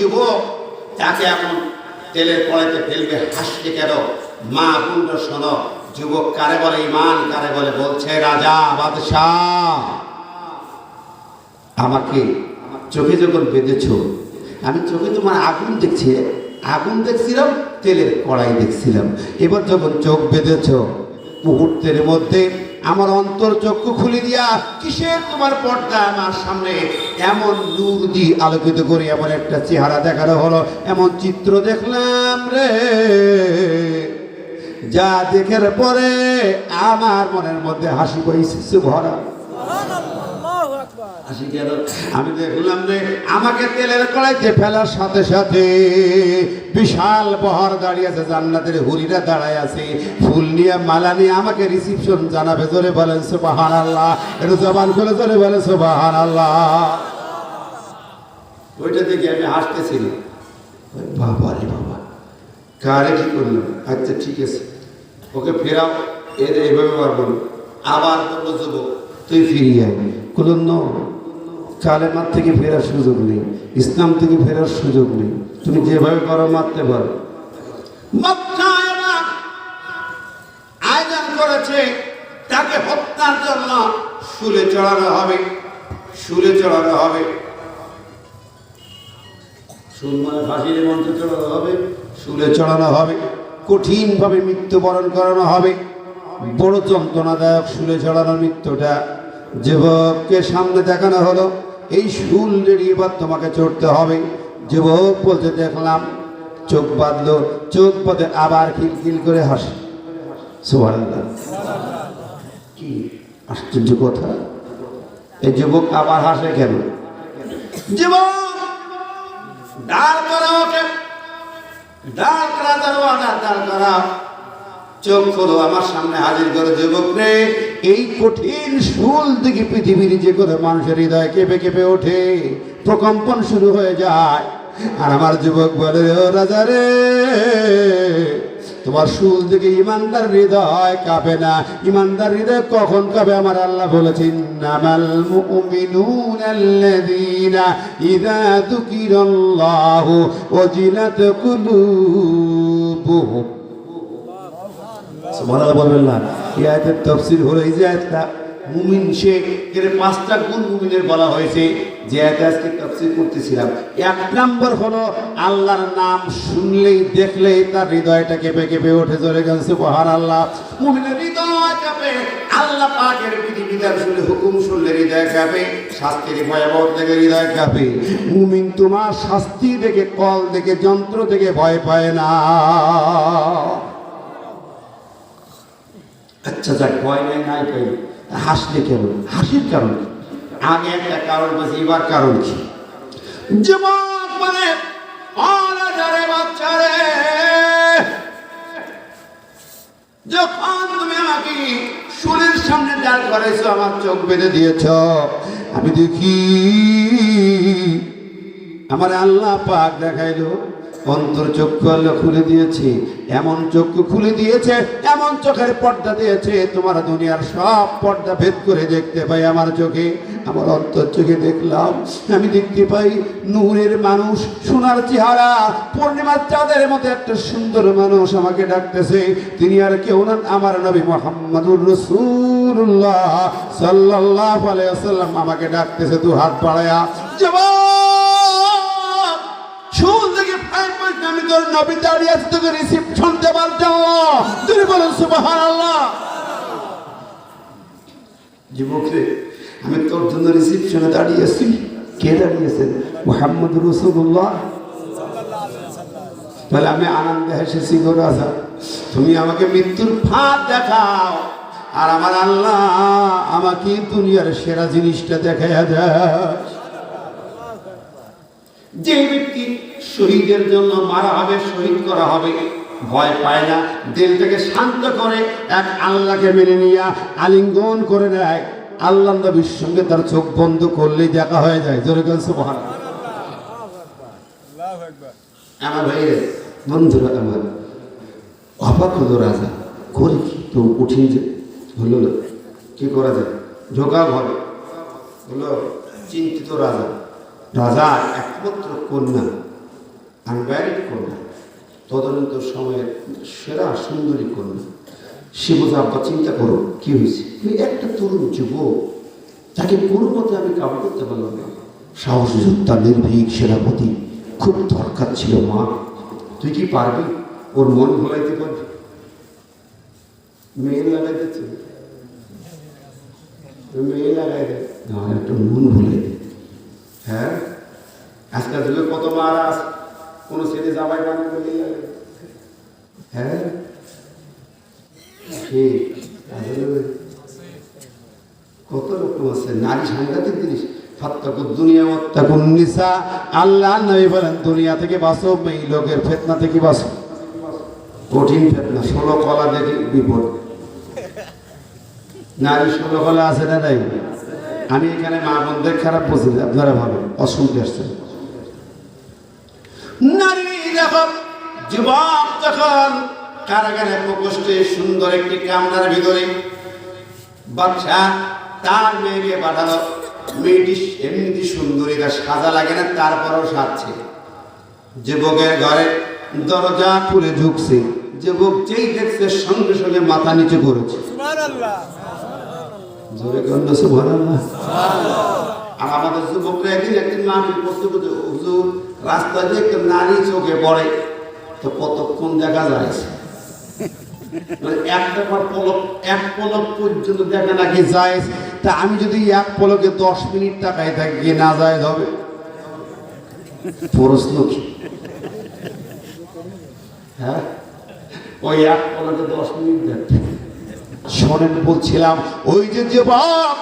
যুবক তাকে এখন তেলের কড়াইতে ফেলবে, হাসছে কেন? মা বোন শোনো, যুবক কারে বলে ইমান, কারে বলে? বলছে রাজা বাদশাহ, আমাকে চোখে যখন বেঁধেছ, আমি চোখে তোমার আগুন দেখছি, আগুন দেখছিলাম, তেলের কড়াই দেখছিলাম। এবার যখন চোখ বেঁধেছ, মুহূর্তের মধ্যে আমার অন্তর চক্ষু খুলে দিয়া কিসের তোমার পর্দা আমার সামনে এমন নূর দিয়ে আলোকিত করে এমন একটা চেহারা দেখানো হলো, এমন চিত্র দেখলাম রে, যা দেখার পরে আমার মনের মধ্যে হাসি বইছে ভরা। আমি দেখলাম যে আমাকে তেলের কড়াইতে ফেলার সাথে সাথে বিশাল বহর দাঁড়িয়ে আছে, জান্নাতের হুরিরা দাঁড়ায় আছে, ফুল নিয়ে মালা নিয়ে আমাকে রিসিপশন জানাবে। জোরে বলেন সুবহানাল্লাহ, একটু জবান খুলে জোরে বলেন সুবহানাল্লাহ। ওইটা দেখে আমি হাসতেছিলাম, বাবা রে বাবা, কারে কি করলাম? আচ্ছা ঠিক আছে, ওকে ফেরাও, এর এইভাবে পারবো। আবার বললো যুবক তুই ফিরিয়ে আয়। বলুন ন, কালেমার থেকে ফেরার সুযোগ নেই, ইসলাম থেকে ফেরার সুযোগ নেই, তুমি যেভাবে পারো মারতে পারো। আয়োজন করেছে তাকে হত্যার জন্য, শুলে চড়ানো হবে, শুলে চড়ানো হবে, সুরমায় ফাঁসির মঞ্চে চড়ানো হবে, শুলে চড়ানো হবে, কঠিনভাবে মৃত্যুবরণ করানো হবে। বড় যন্ত্রণাদায়ক শুলে চড়ানোর মৃত্যুটা যুবককে সামনে দেখানো হলো, এই শুল জড়িয়ে এবার তোমাকে চড়তে হবে। যুবক বলতে দেখলাম, চোখ বাঁধলো, চোখ বাঁধে আবার খিলখিল করে হাসে। সুবহানাল্লাহ, কি আশ্চর্য কথা! এই যুবক আবার হাসে কেন? যুবক দাঁড় করা, ওকে দাঁড় করা, দাঁড়া দাঁড় করা, চোখ খোলো, আমার সামনে হাজির করে। যুবক রে, এই কঠিন শুল থেকে পৃথিবীর যে কোনো মানুষের হৃদয় কেঁপে কেঁপে ওঠে, প্রকম্পন শুরু হয়ে যায়। আর আমার যুবক বলে, ও রাজা রে, তোমার শুল থেকে ইমানদার হৃদয় কাঁপে না। ইমানদার হৃদয় কখন কাঁপে? আমার আল্লাহ বলেছেন, নামাল মুমিনুনা আল্লাযীনা ইযা যুকিরাল্লাহু ওয়াজিলাত কুলুবুহুম। সুবহানাল্লাহ বলবেন না? এই আয়াতের তাফসীর হলো এই যে আয়াতটা মুমিন, সে এর 5টা গুণ মুমিনের বলা হয়েছে, যে আয়াতে আজকে তাফসীর করতেছিলাম। 1 নম্বর হলো আল্লাহর নাম শুনলেই দেখলেই তার হৃদয়টা কেঁপে কেঁপে ওঠে। জোরে গান সুবহানাল্লাহ। মুমিনের হৃদয় কাঁপে, আল্লাহ পাকের বিধিবিধান শুনলে, হুকুম শুনলে হৃদয় কাঁপে, শাস্তির ভয়াবহ দেখে হৃদয় কাঁপে। মুমিন তোমার শাস্তি দেখে, কল দেখে, যন্ত্র দেখে ভয় পায় না। আচ্ছা যাক, ভয় নাই নাই পাই, হাসলে কেন? হাসির কারণ আগে একটা কারণ বলছি, এবার কারণ কি? যুবক মানে অনাজারে বাচ্চারে, যখন তুমি আমাকে শুলের সামনে দাঁড় করাইছো, আমার চোখ বেঁধে দিয়েছ, আমি দেখি আমার আল্লাহ পাক দেখাইলো, অন্তর চক্ষু আল্লাহ খুলে দিয়েছে, এমন চক্ষু খুলে দিয়েছে, এমন চোখের পর্দা দিয়েছে, তোমার দুনিয়ার সব পর্দা ভেদ করে দেখতে পাই আমার চোখে। আমার অন্তর চোখে দেখলাম, আমি দেখতে পাই নূরের মানুষ, সোনার চেহারা, পূর্ণিমার চাঁদের মতো একটা সুন্দর মানুষ আমাকে ডাকতেছে। তিনি আর কেউ না, আমার নবী মুহাম্মদুর রাসূলুল্লাহ সাল্লাল্লাহু আলাইহি ওয়াসাল্লাম আমাকে ডাকতেছে দু হাত বাড়ায়া। আমি তোর নবী দাঁড়িয়ে আছি, তোকে রিসিপশন দেবার জন্য। তুমি বলেন সুবহানাল্লাহ। যুবক রে, আমি তোর জন্য রিসিপশনে দাঁড়িয়ে আছি। কে দাঁড়িয়েছেন? মুহাম্মদুর রাসূলুল্লাহ। তাহলে আমি আনন্দে হেসেছি গো রাজা, তুমি আমাকে মৃত্যুর ফাঁদ দেখাও, আর আমার আল্লাহ আমাকে দুনিয়ার সেরা জিনিসটা দেখাইয়া দেয়। যে ব্যক্তি শহীদের জন্য মারা হবে, শহীদ করা হবে, ভয় পায় না, দিলটাকে শান্ত করে, এক আল্লাহকে মেনে নিয়ে আলিঙ্গন করে নেয়, আল্লাহ নবীর সঙ্গে তার চোখ বন্ধ করলেই দেখা হয়ে যায়। জোরে গান সুবহানাল্লাহ। আমার ভাইয়ের বন্ধুরা, আমার অবাক হলো রাজা, করে কি তো কঠিন যে হলো না, কি করা যায়? ঢোকা ঘরে হলো চিন্তিত রাজা। রাজা একমাত্র কন্যা, আনম্যারিড কন্যা, তদন্ত সময়ের সেরা সুন্দরী কন্যা। সে বলছে, আব্বা চিন্তা করো কি হয়েছে? একটা তরুণ যুবক, তাকে কোনো মতে আমি কাবু করতে পারলাম না। সাহস যোদ্ধা, নির্ভীক সেনাপতি, খুব দরকার ছিল মা, তুই কি পারবি? ওর মন ভোলাইতে পারবি? মেয়ে লাগাই দিচ্ছে, মেয়ে লাগাই দেয় না, একটা মন ভুলে দে। হ্যাঁ, আজকাল যুগে কত মারা আছে, কোনো ছেলে জামাই বানিয়ে বলে লাগে। হ্যাঁ ঠিক, কত রকম আছে। নারী সাংঘাতিক জিনিস। দুনিয়া নিসা, আল্লাহ নবী বলেন দুনিয়া থেকে বাঁচো, এই লোকের ফিতনা থেকে বাঁচো। কঠিন ফিতনা, 16 কলা দেখি বিপদ। নারী 16 কলা আছে না নাই? আমি এখানে মা বোনদের খারাপ বলছি, আপনারা ভাবেন অশুনতে আসছেন। নারী যখন যুবক যখন কারাগারে প্রকোষ্ঠে সুন্দর একটি কামরার ভিতরে বাদশা তার মেয়েকে পাঠালো। মেয়েটি এমনিতে সুন্দরী, তার সাজা লাগে না, তারপরেও সাজছে। যুবকের ঘরে দরজা খুলে ঢুকছে। যুবক যেই দেখছে সঙ্গে সঙ্গে মাথা নিচু করেছে। জোরে গন্ধ সুবহানাল্লাহ। আর আমাদের যুবকরা একদিন মাহফিল করতে করতে হুজুর রাস্তা দিয়ে একটা নারী চোখে পড়ে তো কতক্ষণ দেখা যায়? একটা পলক, এক পলক পর্যন্ত দেখা নাকি যায়। তা আমি যদি এক পলকে 10 মিনিট টাকায় থাকি, না যায় হবে? প্রশ্ন কি? হ্যাঁ, ওই এক পলকে 10 মিনিট দেখতে শোনেন। বলছিলাম ওই যে যুবক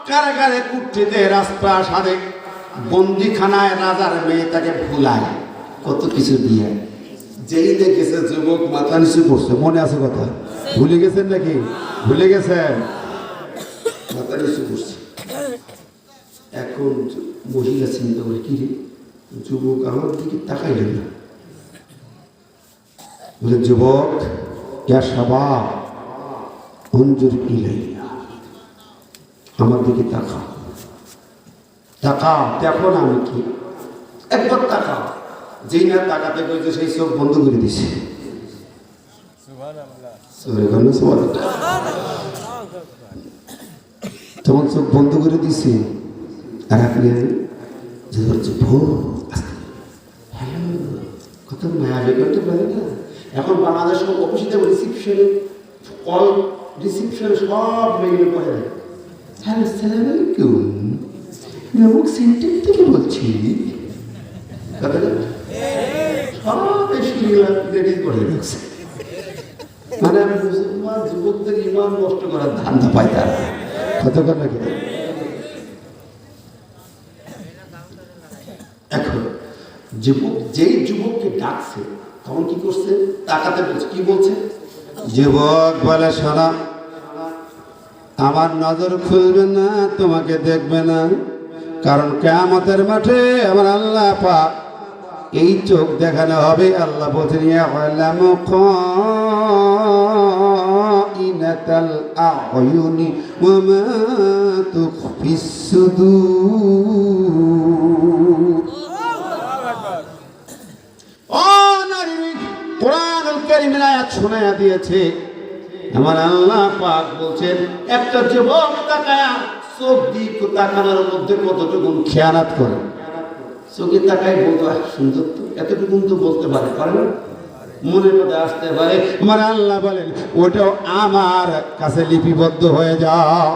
কারাগারে কুঠিতে রাস্তা সাথে বন্দিখানায় রাজার মেয়ে তাকে ভুলায় কত কিছু দিয়ে। যেই দেখেছে যুবক মাথা নিচু করছে। মনে আছে কথা? ভুলে গেছেন নাকি? ভুলে গেছেন? মাথা নিচু করছে। এখন মহিলা চিন্তা করে, কি রে যুবক আমার দিকে তাকাইলেন না? বলে, যুবক ইয়া শাবাব উনজুর ইলাইয়া, আমার দিকে তাকাও, তাকাও, দেখো না আমি কি। একবার তাকাও। যেই না তাকাতে করেছে সেই চোখ বন্ধ করে দিছে। তখন চোখ বন্ধ করে দিছে। আর আপনি কত মায়াবী করতে পারে না। এখন বাংলাদেশ অফিসে রিসিপশনে কল, রিসিপশনে সব মেইল পড়ে যায়। হ্যালো সালাম আলাইকুম, অমুক সেন্টার থেকে বলছি। সব রেডি করে রাখছে। মানে আমি মুসলমান যুবকদের ইমান নষ্ট করার ধান্দা পাই তারা। কতক্ষণ নাকি? এখন যুবক যেই যুবককে ডাকছে তখন কি করছে? তাকাতে বলছে। কি বলছে? যুবক বলে, শোনা, আমার নজর খুলবে না, তোমাকে দেখবে না, কারণ কিয়ামতের মাঠে আমার আল্লাহ পাক এই চোখ দেখানো হবে। আল্লাহ বলছেন, ইয়ালামু খাইনাতাল আ'য়ুনি ওয়া মা তুখফিস সুদূর। ও নারী, কোরআনুল কারীমের আয়াত শোনায়া দিয়েছে। আমার আল্লাহ পাক বলছেন, একটা যুবক তাকায়া চোখ দিয়ে তাকানোর মধ্যে কতটুকু খেয়ানাত করে। চোখে তাকাই বলতো সুন্দর, তো এতটুকু তো বলতে পারে, পারে না? মনের মধ্যে আসতে পারে। আমার আল্লাহ বলেন, ওটাও আমার কাছে লিপিবদ্ধ হয়ে যাও।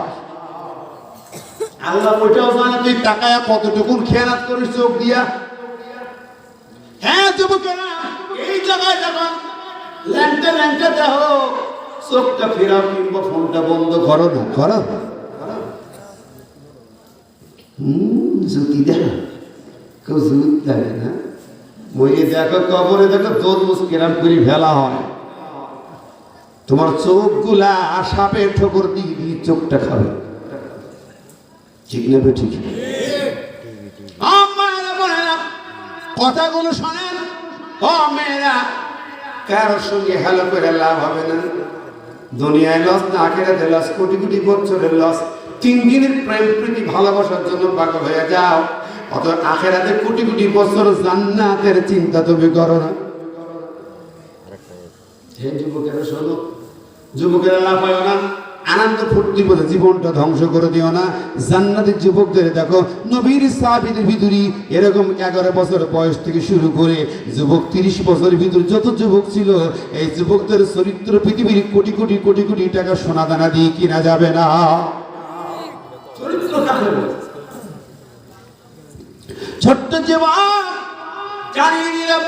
আল্লাহ ওটাও জানে তুই তাকায়া কতটুকু খেয়ানাত করিস চোখ দিয়া। হ্যাঁ যুবকেরা, এই জায়গায় যখন ল্যাংটা ল্যাংটা দেখো, চোখটা ফেরাও কিংবা ফোনটা বন্ধ করো না, করো। জুতি দেখ, কেউ জুত দেয় না। মরে দেখো, কবরে দেখো, তরমুজ কেরাম করে ফেলা হয়। তোমার চোখগুলা সাপের ঠোকর দিয়ে দিয়ে চোখটা খাবে। ঠিক নেবে? ঠিক। কথাগুলো শোনেন। ও মেয়েরা, কারোর সঙ্গে হ্যালো করে লাভ হবে না। দুনিয়ায় লস না, আখিরাতে লস, কোটি কোটি বছরের লস। 3 দিনের প্রেম প্রীতি ভালোবাসার জন্য পাগল হয়ে যাও। অত আখেরাতে কোটি কোটি বছর জান্নাতের চিন্তা তুমি করো না। হে যুবকেরা শোনো, যুবকেরা লাফায়ও না, আনন্দ ফুর্তি বলে জীবনটা ধ্বংস করে দিও না। জান্নাতের যুবকদের দেখো, নবীর সাহাবীদের ভিতরে এরকম 11 বছর বয়স থেকে শুরু করে যুবক 30 বছরের ভিতরে যত যুবক ছিল, এই যুবকদের চরিত্র পৃথিবীর কোটি কোটি কোটি কোটি টাকা সোনা দানা দিয়ে কিনা যাবে না। চরিত্র কাকে বলে? ছোট্ট জীবন জানিয়ে দিলাম,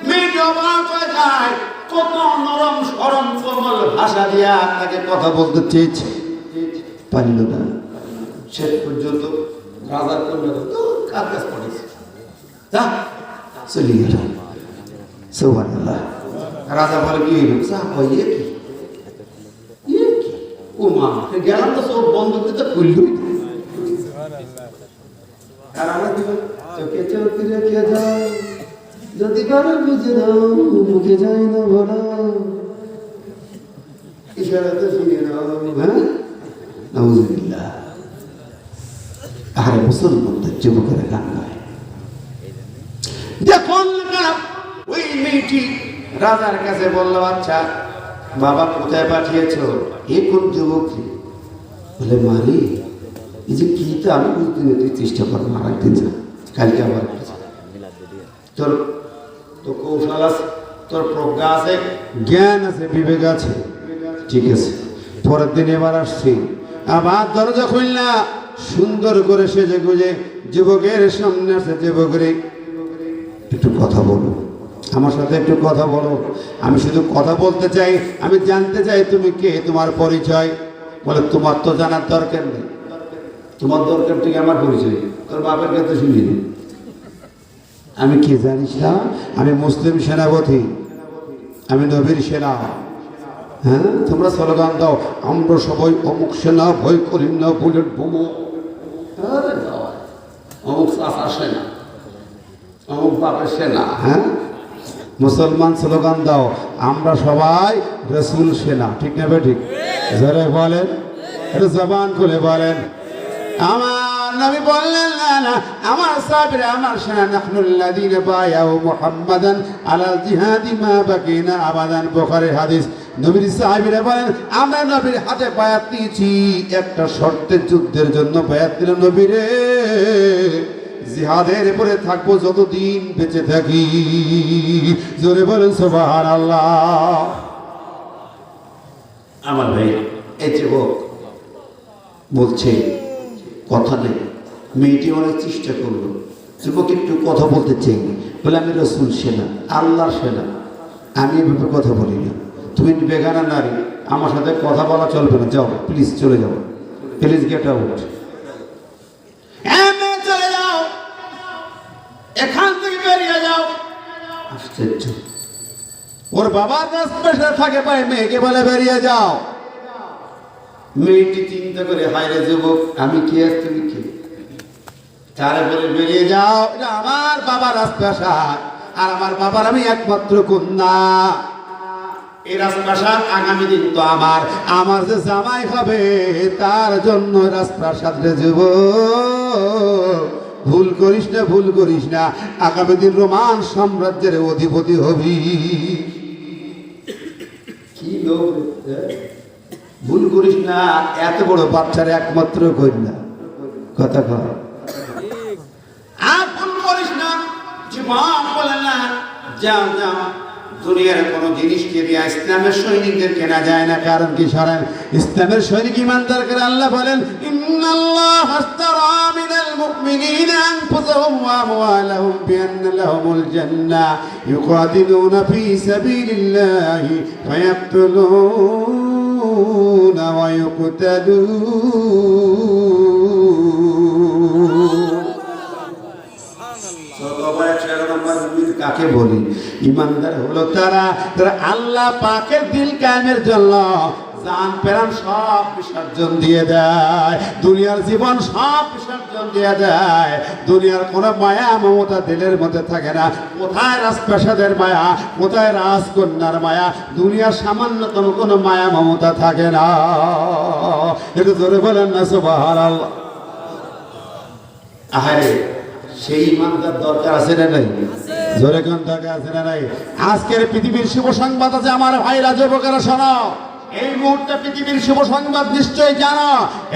মেয়েটা অবাক হয়ে যায়, কত নরম সরম কোমল ভাষা দিয়া তাকে কথা বলতে চেয়েছে, পারিল না। শেষ পর্যন্ত রাজার কন্যা কার কাছে পড়েছে, যা চলে গেল। সুবহানাল্লাহ। রাজা বলে কি হইল, যা ইয়ে কি ও মা, গেলাম তো সব বন্ধ করতে খুললই। আর আমরা কি চোখে চোখে রেখে যাও, যদি পারো বুঝে দাও, মুখে যাই না বলো, ইশারাতে শুনে নাও। হ্যাঁ, নাউযুবিল্লাহ। আরে মুসলমানদের যুবকেরা গান গায়। দেখুন ওই মেয়েটি রাজার কাছে বলল, আচ্ছা বাবা কোথায় পাঠিয়েছো? এ কোন যুবক? বলে মারি এই যে কি, তো আমি বুঝতে তুই চেষ্টা করবো, আর একদিন যা, কালকে আবার তোর তো কৌশল আছে, তোর প্রজ্ঞা আছে, জ্ঞান আছে, বিবেক আছে, ঠিক আছে। পরের দিন এবার আসছি, আবার দরজা খুলনা, সুন্দর করে সেজে গুজে যুবকের সামনে আসে। যুবকের একটু কথা বলো, আমার সাথে একটু কথা বলো, আমি শুধু কথা বলতে চাই, আমি জানতে চাই তুমি কে, তোমার পরিচয়। বলে তোমার তো জানার দরকার নেই, তোমার দরকার থেকে আমার পরিচয়, তোর বাপের কাছে শুনিনি। আমি কি জানিস না, আমি মুসলিম সেনাপতি, আমি নবীর সেনা। হ্যাঁ, তোমরা স্লোগান দাও, আমরা সবাই অমুক সেনা, ভয় করি না বুলেট বোমো। অমুক চাষা সেনা, অমুক বাপের সেনা। হ্যাঁ, মুসলমান স্লোগান দাও, আমরা সবাই রসুল সেনা। ঠিক না ঠিক? জোরে বলেন, একটু জবান খুলে বলেন। আমার নবী বললেন, না না, আমার সাহাবীরা আমার সেনা, নাহনুল্লাযীনা বায়াউ মুহাম্মাদান আলাল জিহাদি মা বাকিনা আবাদান। বুখারীর হাদিস। নবীর সাহাবীরা বলেন, আমরা নবীর হাতে বায়াত নিয়েছি, একটা শর্তের যুদ্ধের জন্য বায়াত দিলাম। নবীরে, জিহাদের উপরে থাকবো যতদিন বেঁচে থাকি। জোরে বলেন সুবহানাল্লাহ। আমার ভাই, এই যুবক বলছে কথা নেই। মেয়েটি অনেক চেষ্টা করলো, যুবক একটু কথা বলতে চাই। বলে আমি রসুল সেনা, আল্লাহর সেনা, আমি এভাবে কথা বলি না। তুমি বেগানা নারী, আমার সাথে কথা বলা চলবে না, যাও প্লিজ, চলে যাও, প্লিজ গেট আউট, চলে যাও, এখান থেকে বেরিয়ে যাও। আশ্চর্য, ওর বাবার রাস্তা থাকে পায়, মেয়েকে বলে বেরিয়ে যাও। মেয়েটি চিন্তা করে, হায় রে যুবক, আমি কি আর তুমি কি? তারে বলে বেরিয়ে যাও, এটা আমার বাবার রাজপ্রাসাদ, আর আমার বাবার আমি একমাত্র কন্যা। এই রাজপ্রাসাদ আগামী দিন তো আমার যে জামাই হবে তার জন্য রাজপ্রাসাদ। রে যুবক, ভুল করিস না, ভুল করিস না, আগামী দিন রোমান সাম্রাজ্যের অধিপতি হবি। কি লোক, ভুল করিস না, এত বড় বাচ্চার একমাত্র কন্যা, কথা কর, আর ভুল করিস না। জীবন বলে না, যাও যাও, দুনিয়ার কোন জিনিস কিনে ইসলামের সৈনিকদের কেনা যায় না। কারণ কি? সরেন, ইসলামের সৈনিক ইমানদারকে আল্লাহ বলেন, ইন্নাল্লাহা আশতারা মিনাল মুমিনিনা আনফুসাহুম ওয়া আমওয়ালাহুম বিআন্না লাহুমুল জান্নাহ ইউকাতিলুনা ফী সাবিলিল্লাহি ফায়াকতুলুনা ওয়া ইউকতালুন। কাকে বলি? ইমানদার হলো তারা যারা আল্লাহ পাকের দিল কায়েমের জন্য জান প্রাণ সব বিসর্জন দিয়ে দেয়, দুনিয়ার জীবন সব বিসর্জন দিয়ে দেয়। দুনিয়ার কোনো মায়া মমতা দিলের মধ্যে থাকে না। কোথায় রাজপ্রাসাদের মায়া, কোথায় রাজকন্যার মায়া, দুনিয়ার সামান্যতম কোনো মায়া মমতা থাকে না। একটু জোরে বলেন না সুবহানাল্লাহ। আহারে, সেই ইমানদার দরকার আছে না নাই? জোরে কোন দরকার আছে না নাই? আজকের পৃথিবীর শুভ সংবাদ আছে আমার ভাইরা, যুবকেরা শোনো। এই মুহূর্তে পৃথিবীর শুভ সংবাদ নিশ্চয়ই জানো,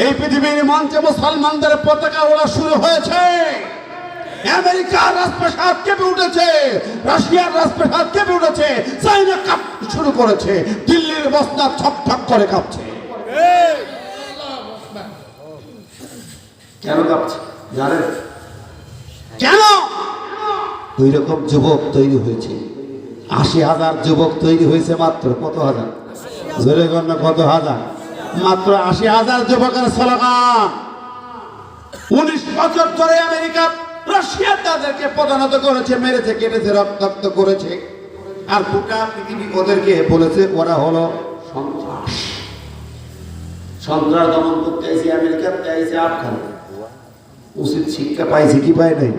এই পৃথিবীর মঞ্চে মুসলমানদের পতাকা ওড়া শুরু হয়েছে। আমেরিকার রাজপ্রাসাদ কেঁপে উঠেছে, রাশিয়ার রাজপ্রাসাদ কেঁপে উঠেছে, চাইনা কাঁপ শুরু করেছে, দিল্লির বস্তা ছকছক করে কাঁপছে। কেন কাঁপছে জানেন? কেন? ওই রকম যুবক তৈরি হয়েছে। ৮০,০০০ যুবক তৈরি হয়েছে মাত্র। কত হাজার? জোরে কর না, কত হাজার? মাত্র ৮০,০০০ যুবকের স্লোগান। ১৯ বছর ধরে আমেরিকা রাশিয়া তাদেরকে পদানত করেছে, মেরেছে, কেটেছে, রক্তাক্ত করেছে। আর গোটা পৃথিবী ওদেরকে বলেছে ওরা হলো সন্ত্রাস। সন্ত্রাস দমন করতে এসে আমেরিকাতে এসে আফগান উচিত শিক্ষা পাইছে কি পায় নাই?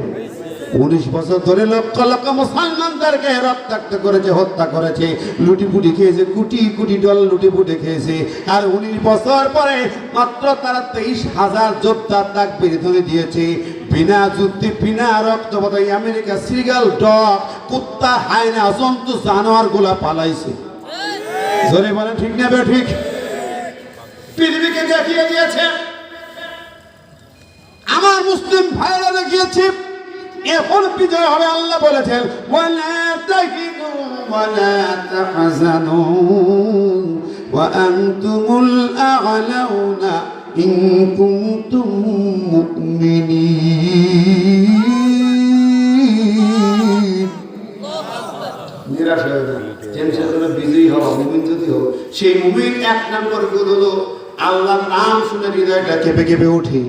১৯ বছর ধরে লক্ষ লক্ষ মুসলমানদেরকে রক্তাক্ত করেছে, হত্যা করেছে, লুটিপুটি খেয়েছে, কোটি কোটি ডলার লুটিপুটি খেয়েছে। আর ১৯ বছর পরে মাত্র তারা ২৩,০০০ যোদ্ধা তাকবীর ধ্বনি দিয়েছে। বিনা যুদ্ধে, বিনা রক্তপাতে আমেরিকা সিগাল, ডগ, কুত্তা, হায়না, জন্তু, জানোয়ার গুলা পালাইছে। জোরে বলে ঠিক না বে ঠিক? পৃথিবীকে দেখিয়ে দিয়েছে, আমার মুসলিম ভাইরা দেখিয়েছে এখন বিজয় হবে। আল্লাহ বলেছেন ওয়ালা তাহিনু ওয়ালা তাহজানু ওয়া আনতুমুল আ'লাউনা ইন কুনতুম মুমিনিন। নিরাশ হয়ে যান, টেনশন করে বিজয়ী হও, মুমিন যদি হও। সেই মুমিন এক নম্বর গুণ হলো আল্লাহর নাম শুনে হৃদয়টা কেঁপে কেঁপে ওঠে।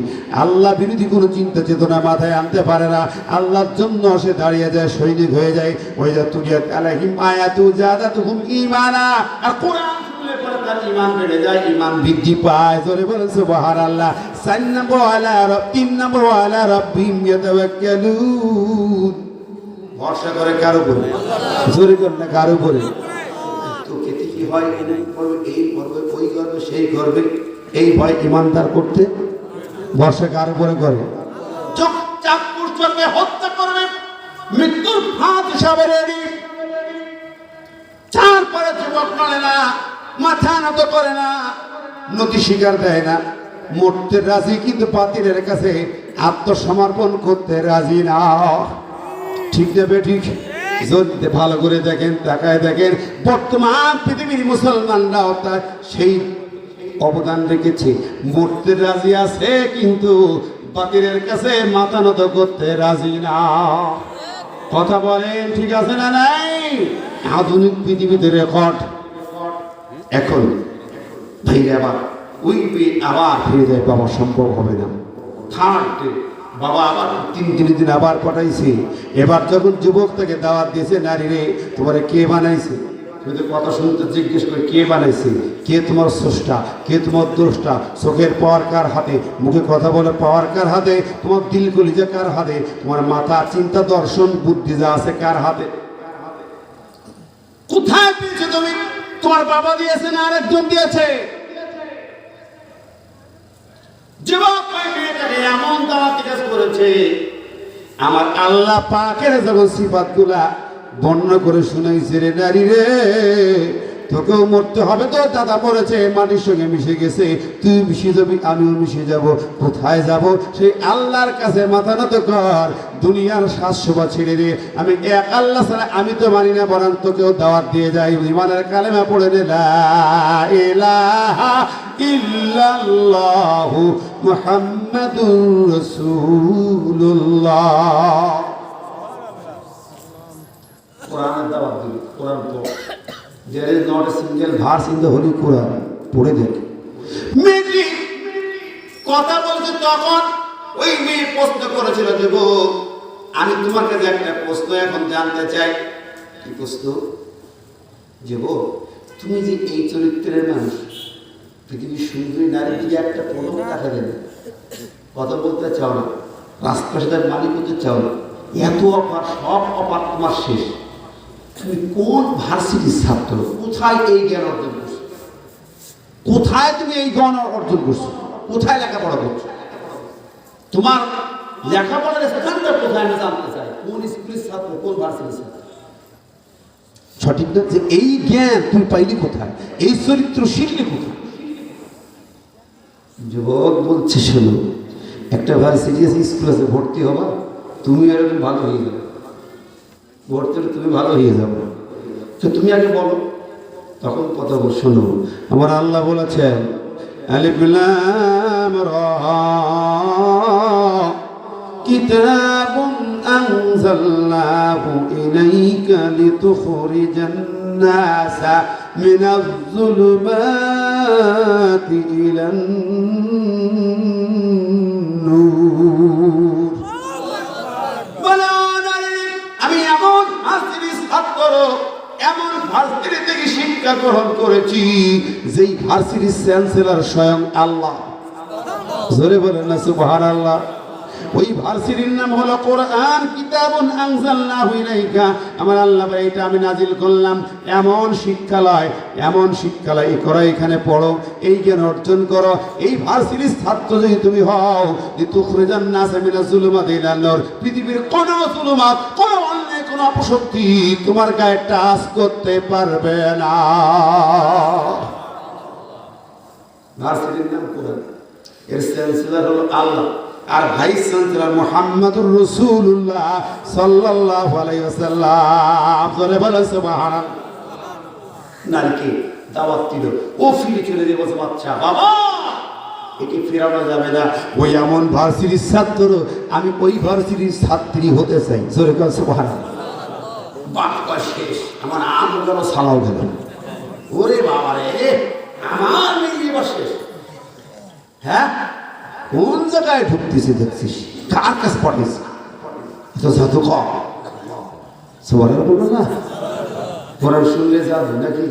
আল্লাহ বিরোধী কোনো চিন্তা চেতনা মাথায় আনতে পারে না। আল্লাহর জন্য সে দাঁড়িয়ে যায়, সৈনিক হয়ে যায়। ওই যা তুলিয়াত আলাইহিম আয়াতু জাদাতুহুম ঈমানা। আর কোরআন শুনলে পরে তার ঈমান বেড়ে যায়, ঈমান বৃদ্ধি পায়। জোরে বলেন সুবহানাল্লাহ। ৪ নম্বর আলা রাব্বিহিম ইয়াতাওয়াক্কালুন। ভরসা করে কার উপরে? জোরে কর না, কার উপরে? কি হয়, এই করবে, ওই করবে, সেই করবে, এই ভয় ইমানদার করতে ভরসা কার উপরে করে? চুপচাপ করবে, হত্যা করবে, মৃত্যুর ফাঁদ হিসাবে রেডি। তারপরে যুবক করে না, মাথা নত করে না, নতি স্বীকার দেয় না, মরতে রাজি কিন্তু বাতিলের কাছে আত্মসমর্পণ করতে রাজি না। ঠিক যাবে ঠিক? যদি ভালো করে দেখেন, তাকায় দেখেন, বর্তমান পৃথিবীর মুসলমানরাও তার সেই অবদান রেখেছে। মরতে রাজি আছে কিন্তু বাতিলের কাছে মাথা নত করতে রাজি না। কথা বলেন ঠিক আছে না নাই? আধুনিক পৃথিবীতে রেকর্ড। এখন ভাইরা আবার ওই আবার ফিরে যায়, বাবা সম্ভব হবে না। থার্ড ডে বাবা আবার ৩ দিন আবার পাঠাইছে। এবার যখন যুবক থেকে দাওয়াত দিয়েছে, নারী রে তোমার কে বানাইছে? তুমি তো কথা শুনতে জিজ্ঞেস করে কে বানাইছে, কে তোমার স্রষ্টা, কে তোমার দ্রষ্টা? চোখের পাওয়ার কার হাতে, মুখে কথা বলে পাওয়ার কার হাতে, তোমার দিল কলিজা কার হাতে, তোমার মাথা, চিন্তা, দর্শন, বুদ্ধি যা আছে কার হাতে? কোথায় পেয়েছো তুমি? তোমার বাবা দিয়েছে না আরেকজন দিয়েছে? যুবক মেয়েটাকে এমন দাওয়াত কাজ করেছে, আমার আল্লাহ পাকের যখন সিফাতগুলা বর্ণনা করে শুনাইছে, রে নারী রে তোকেও মরতে হবে। তো দাদা মরেছে, মাটির সঙ্গে মিশে গেছে, তুই মিশে যাবি, আমিও মিশে যাব। কোথায় যাব? সেই আল্লাহর কাছে মাথা নত কর। দুনিয়ার শাশ্বত ছেড়ে দে। আমি এক আল্লাহ ছাড়া আমি তো মানি না, বরং তোকেও দাওয়াত দিয়ে যাই। ইমানের কালেমা পড়ে নে, লা ইলাহা ইল্লাল্লাহু মুহাম্মাদুর রাসূলুল্লাহ। কোরআনের দাওয়াত দিল। কোরআন তো there is not a single verse in the holy Quran. পড়ে দেখ। মেয়েটি কথা বলছে, তখন ওই মেয়ে প্রশ্ন করেছিল, যুবক আমি তোমার কাছে একটা প্রশ্ন এখন জানতে চাই। কি প্রশ্ন? যুবক তুমি যে এই চরিত্রের মানুষ, পৃথিবীর সুন্দরী নারীর দিকে একটা পলক দেখা দেবে, কথা বলতে চাও না, রাস্তাঘাটের মালিক হতে চাও না, এত অফার, সব অফার তোমার শেষ। তুমি কোন ভার্সিটির ছাত্র? কোথায় এই জ্ঞান অর্জন করছো? কোথায় তুমি এই জ্ঞান অর্জন করছো? কোথায় লেখাপড়া করছো? তোমার লেখাপড়ার স্থানটা কোথায় আমি জানতে চাই, কোন স্কুলের ছাত্র, কোন ভার্সিটির ছাত্র? সঠিক না? যে এই জ্ঞান তুই পাইলি কোথায়, এই চরিত্র শিখলি কোথায়? যুবক বলছে শোনো, একটা ভার্সিটি স্কুল আছে, ভর্তি হবা, তুমি এরকম ভালো হয়ে যাবে, ভর্তি হলে তুমি ভালো হয়ে যাবে, তো তুমি আগে বলো, তখন কথা বল। শোনো, আমার আল্লাহ বলেছেন আলিফ লাম রা কিতাবুন আনজালনাহু ইলাইকা লিতুখরিজান নাসা মিনাজ যুলুমাতি ইলান নূর। আমি এমন ভার্সিটির ছাত্র, এমন ভার্সিটি থেকে শিক্ষা গ্রহণ করেছি যেই ভার্সিটির চ্যান্সেলর স্বয়ং আল্লাহ। জোরে বলেন না সুবহানাল্লাহ। ওই ভার্সিটির নাম হলো কোরআন, কিতাবুন আনজালনাহু ইলাইকা। আমার আল্লাহ বলে এটা আমি নাজিল করলাম। এমন শিক্ষালয়, এমন শিক্ষালয় করো, এখানে পড়ো, এই জ্ঞান অর্জন করো। এই ভার্সিটির ছাত্র যদি তুমি হও, লিতুখরিজান নাসা মিনাজ যুলুমাতি ইলান নূর, পৃথিবীর কোন যুলুমাত, কোন অন্যায়, কোন অপশক্তি তোমার গায়ে টাচ করতে পারবে না। ভার্সিটির নাম কোরআন, এর চ্যান্সেলর হলো আল্লাহ, আর ভাইস চ্যান্সেলর মুহাম্মদুর রাসূলুল্লাহ সাল্লাল্লাহু আলাইহি ওয়াসাল্লাম। জোরে বলেন সুবহানাল্লাহ। নারীকে দাওয়াত দিল, ও ফিরে চলে যাবে, বলছে বাচ্চা বাবা একে ফেরানো যাবে না। ওই এমন ভার্সিটির ছাত্র, আমি ওই ভার্সিটির ছাত্রী হতে চাই। জোরে বলেন সুবহানাল্লাহ। বাক্কা শেষ, আমার আম গেল, সালাও গেল, ওরে বাবা রে, আমার মেয়ে শেষ। হ্যাঁ, কোন জায়গায় ঢুকতেছে দেখছিস, কার কাছে পড়িস, তো জাদু কর সবার বললো না। কোরআন শুনলে যাবে নাকি?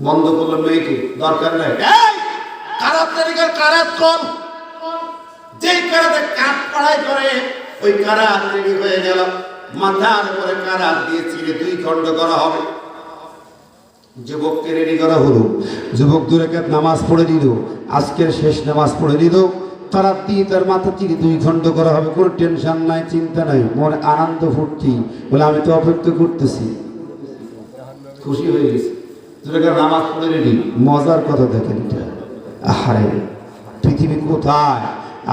বন্ধ করলো মেয়েকে, দরকার নাই। কারাত তালিকার কারাত কর, যেই কারাতে কাঠ পড়াই করে ওই কারাত রেডি হয়ে গেল। মাথার উপরে কারাত দিয়ে চিরে 2 খণ্ড করা হবে। যুবককে রেডি করা হলো, যুবক 2 রাকাত নামাজ পড়ে দিল, আজকের শেষ নামাজ পড়ে দিল। তারা তার মাথা চিরে 2 খণ্ড করা হবে। কোনো টেনশন নাই, চিন্তা নাই, মনে আনন্দ ফুর্তি, বলে আমি তো অপেক্ষা করতেছি। খুশি হয়ে গেছে, 2 রাকাত নামাজ পড়ে রেডি। মজার কথা দেখেন এটা, আহারে পৃথিবী কোথায়!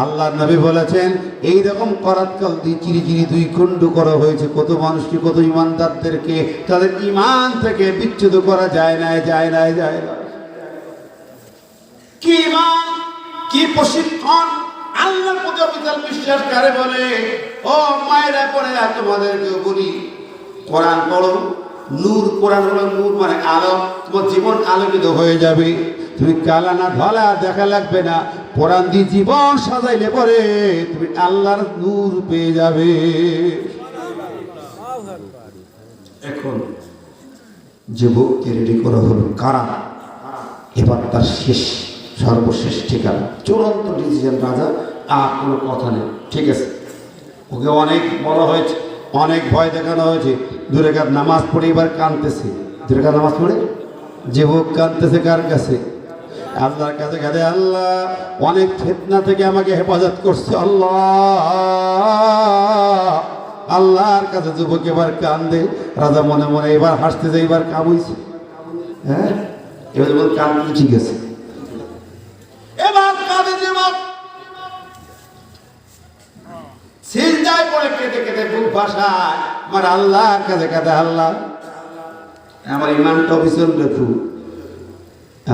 আল্লাহর নবী বলেছেন এইরকম করাতকাল দিয়ে চিরি চিরি 2 খণ্ড করা হয়েছে। কত মানুষকে, কত ইমানদারদেরকে তাদের ইমান থেকে বিচ্যুত করা যায় না, যায় না, যায় না। কি ইমান, কি প্রশিক্ষণ! আল্লাহর প্রতি অবিচল বিশ্বাস করে বলে, ও মায়েরা পড়ে তোমাদেরকে বলি, কোরআন পড়ো। নূর, কোরআন হলো নূর, মানে আলো। তোমার জীবন আলোকিত হয়ে যাবে। তুমি কালা না ধলা দেখা লাগবে না। কোরআন দিয়ে জীবন সাজাইলে পরে তুমি আল্লাহর নূর পেয়ে যাবে। এখন যুবককে রেডি করা হলো কারা, এবার তার শেষ, সর্বশেষ ঠিকানা, চূড়ান্ত ডিসিশন। রাজা আর কোনো কথা নেই, ঠিক আছে। ওকে অনেক বলা হয়েছে, অনেক ভয় দেখানো হয়েছে। 2 রাকাত নামাজ পড়ে এবার কাঁদতেছে। 2 রাকাত নামাজ পড়ে যুবক কাঁদতেছে কার কাছে? আল্লাহর কাছে। কাঁদে, আল্লাহ অনেক ফিতনা থেকে আমাকে হেফাজত করছে আল্লাহ। আল্লাহর কাছে যুবক এবার কান্দে। রাজা মনে মনে এবার হাসতেছে, এবার কামুইছে। হ্যাঁ, এবার যুবক কান্দতে, ঠিক আছে। এবার কাঁদে যুবক, সিজদায় পড়ে কেঁদে কেঁদে বুক ভাসায় আমার আল্লাহর কাছে। কাঁদে, আল্লাহ আমার ইমানটা অবিচল রেখো।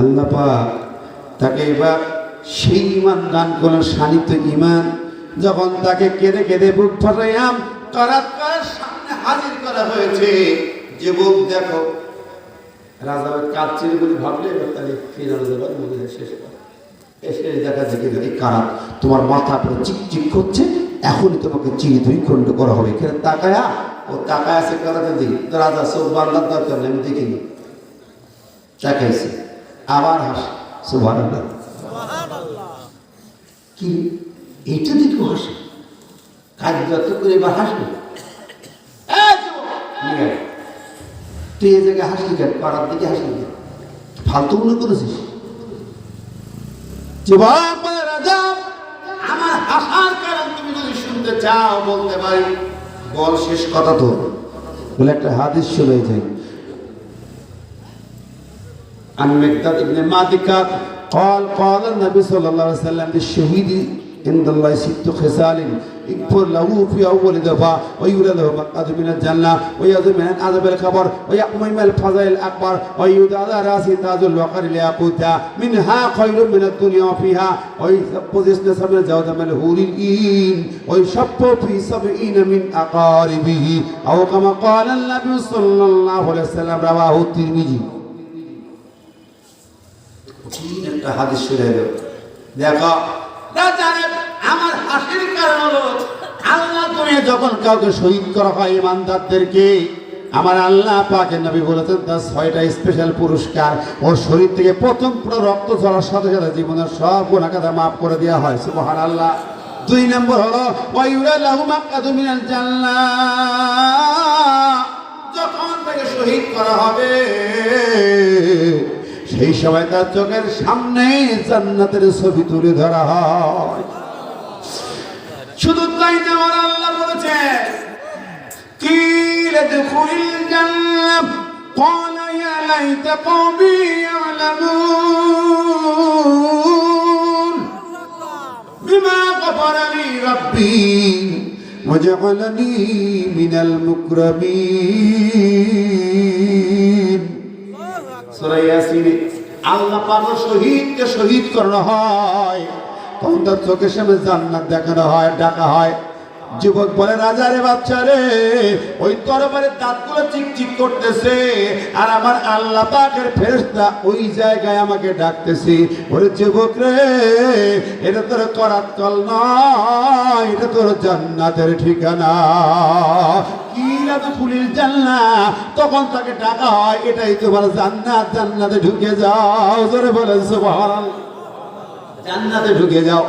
আল্লাহ পাক তাকে এবার সেই ইমান দান করলেন, শানিত ইমান। যখন তাকে কেঁদে কেঁদে বুক ফাটাইয়াম কারাগারের সামনে হাজির করা হয়েছে। যুবক দেখো, রাজা কাঁদছিল বলে ভাবলে এবার তাহলে ফিরানো যাবে, মনে হয় শেষ করে এসে দেখা দেখে এই কারাত তোমার মাথা পুরো চিকচিক করছে, এখনই তোমাকে চিনি 2 খণ্ড করা হবে। এখানে তাকায়া, ও তাকায় আছে কারাতে দিই। রাজা চোখ বান্ধার দরকার নেই, আমি দেখিনি, তাকাইছে, আবার হাসে। সুবহানাল্লাহ। কি এটা দিকে হাসে, কাজ যত করে এবার হাসবে। তুই এই জায়গায় হাসলি কেন? পাড়ার দিকে হাসলি কেন? ফালতু মনে করেছিস? রাজা, আমার হাসার কারণ তুমি যদি শুনতে শুনতে চাও বলতে পারি। বল শেষ কথা তো বলে একটা হাদিস শুনে যাই। عن مقداد بن معدكات قال النبي صلى الله عليه وسلم للشهيد عند الله 6 خصال يكفر له في اول دفعه ويولد له مقعد من الجنه ويعظم من عذاب القبر ويقوم من الفضائل الاكبر ويودع على راسه تاج الوقر لياقوتا منها خير من الدنيا وفيها ويسبح اسم زوج من الحور العين ويشب في 70 من اقاربه او كما قال النبي صلى الله عليه وسلم رواه الترمذي। একটা হাদিস শুনে এলো। দেখো আমার হাসির কারণ হলো আল্লাহ তুমি যখন কাউকে শহীদ করা হয় ইমানদারদেরকে, আমার আল্লাহ পাকের নবী বলেছেন তার 6টা স্পেশাল পুরস্কার। ওর শরীর থেকে প্রথম পুরো রক্ত ঝরার সাথে সাথে জীবনের সব গুনাহ খাতা মাফ করে দেওয়া হয়। সুবহানাল্লাহ। 2 নম্বর হলো ওয়ায়ুলাহু মাকআদু মিনাল জান্নাহ, যখন তাকে শহীদ করা হবে সেই সময় তার চোখের সামনে জান্নাতের ছবি তুলে ধরা হয়। শুধু তাই না, আমার আল্লাহ বলেছে কিলা দুখুলিল জান্নাহ ক্বালা ইয়া লাইতা কওমি ইয়ালামুন বিমা গফারা লি রাব্বি ওয়া জাআলানি মিনাল মুকরামিন। সূরা ইয়াসিন আল্লাহ পাক শহীদকে শহীদ করানো হয়, তখন তার চোখের সামনে জান্নাত দেখানো হয়, ডাকা হয়। যুবক বলে রাজা রে বাচ্চা রে, ওই তরবারের দাঁতগুলো চিকচিক করতেছে আর আমার আল্লাহ পাকের ফেরেশতা ওই জায়গায় আমাকে ডাকতেছে। ওরে যুবক রে, এটা তোর করাত তল নয়, এটা তোর জান্নাতের ঠিকানা। কিলা দুখুলিল জান্নাহ, তখন তাকে ডাকা হয় এটাই তোমার জান্নাত, জান্নাতে ঢুকে যাও। জোরে বলেন সুবহানাল্লাহ। জান্নাতে ঢুকে যাও।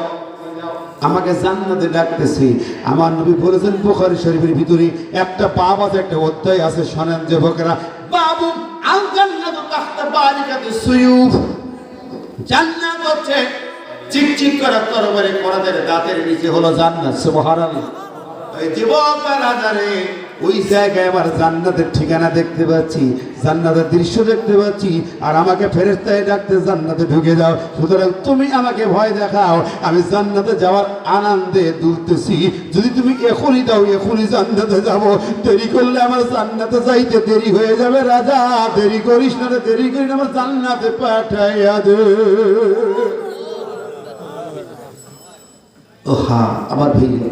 আমাকে জান্নাতে ডাকতেছি। আমার নবী বলেছেন বুখারী শরীফের ভিতরে একটা বাব আছে, একটা অধ্যায় আছে, শোনেন যুবকেরা। বাবু আল জান্নাতু তাহতা বারিকাতিস সুয়ুফ, জান্নাত হচ্ছে চিকচিক করা তরবারি করাদের দাঁতের নিচে হলো জান্নাত। সুবহানাল্লাহ। ওই যুবক রাজারে, ওই জায়গায় আমার জান্নাতের ঠিকানা দেখতে পাচ্ছি, জান্নাতের দৃশ্য দেখতে পাচ্ছি, আর আমাকে ফেরেশতায় ডাকতে জান্নাতে ঢুকে যাও। সুতরাং তুমি আমাকে ভয় দেখাও, আমি জান্নাতে যাওয়ার আনন্দে দুলতেছি। যদি তুমি এখনই দাও, এখনই জান্নাতে যাব। দেরি করলে আমার জান্নাতে যাইতে দেরি হয়ে যাবে। রাজা দেরি করিস না রে, দেরি করিস না, আমার জান্নাতে পাঠাইয়া দে। ও হ্যাঁ, আমার ভাইয়া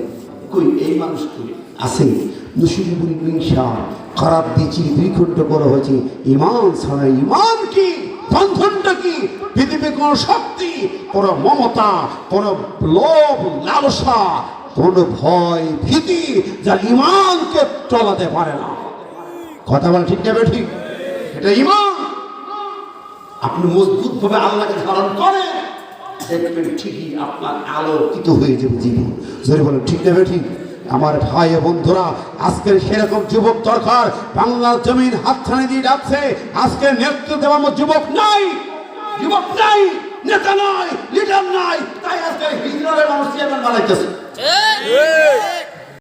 কই এই মানুষ কই আছে? মুশরিকুল ইনসান খারাপ দিচির বিখণ্ড করা হয়েছে। ঈমান ছাড়া ঈমান কি, বন্ধনটা কি? পৃথিবীতে কোন শক্তি, কোন মমতা, কোন লোভ লালসা, কোন ভয় ভীতি যার ঈমানকে চলাতে পারে না। কথা বল ঠিক না ঠিক? এটা ঈমান। আপনি মজবুত ভাবে আল্লাহকে ধারণ করেন, দেখবেন ঠিকই আপনার আলোকিত হয়ে যাবে জীবন। জোরে বলেন ঠিক না ঠিক? আমার ভাই বন্ধুরা, আজকের সেরকম যুবক দরকার। বাংলার জমিন হাতছানি দিয়ে যাচ্ছে। আজকে নেতৃত্ব দেওয়ার মতো যুবক নাই, যুবক নাই, নেতা নাই, লিডার নাই। তাই আজকে হিজরার মানুষ চেয়ারম্যান বানাইতেছে।